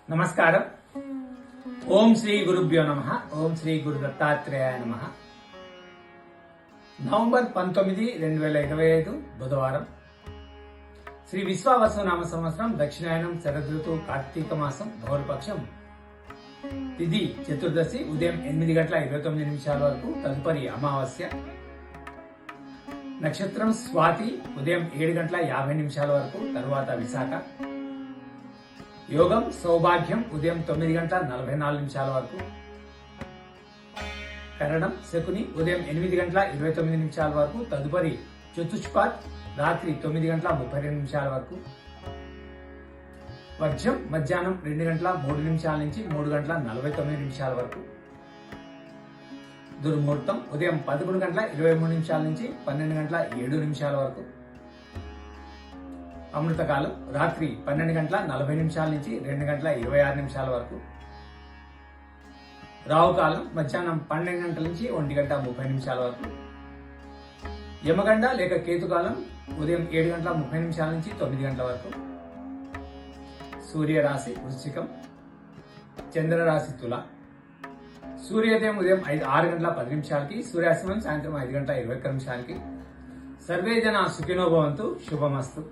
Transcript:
నమస్కారం. ఓం శ్రీ గురుభ్యో నమః. ఓం శ్రీ గురు దత్తాత్రేయాయ నమః. నవంబర్ 19, 2025 బుధవారం. శ్రీ విశ్వావసు నామ సంవత్సరం దక్షిణాయనం శరదృతువు కార్తీక మాసం బహుళపక్షం తిథి చతుర్దశి ఉదయం 8:29 వరకు, తదుపరి అమావాస్య. నక్షత్రం స్వాతి ఉదయం 7:50 వరకు, తరువాత విశాఖ. యోగం సౌభాగ్యం ఉదయం 9:44 వరకు. కరణం శకుని ఉదయం 8:29 వరకు, తదుపరి చతుష్పాత్ రాత్రి 9:32 వరకు. వర్జం మధ్యాహ్నం 2:03 నుంచి 3:49 వరకు. దుర్ముహూర్తం ఉదయం 11:23 నుంచి 12:07 వరకు. అమృతకాలం రాత్రి 12:40 నుంచి 2:26 వరకు. రావుకాలం మధ్యాహ్నం 12 గంటల నుంచి 1:30 వరకు. యమగండ లేక కేతుకాలం ఉదయం 7:30 నుంచి 9 గంటల వరకు. సూర్యరాశి వృశ్చికం, చంద్రరాశి తుల. సూర్యోదయం ఉదయం 6:10 సూర్యాస్తమయం సాయంత్రం 5:21. సర్వే జన సుఖినో భవంతు. శుభమస్తు.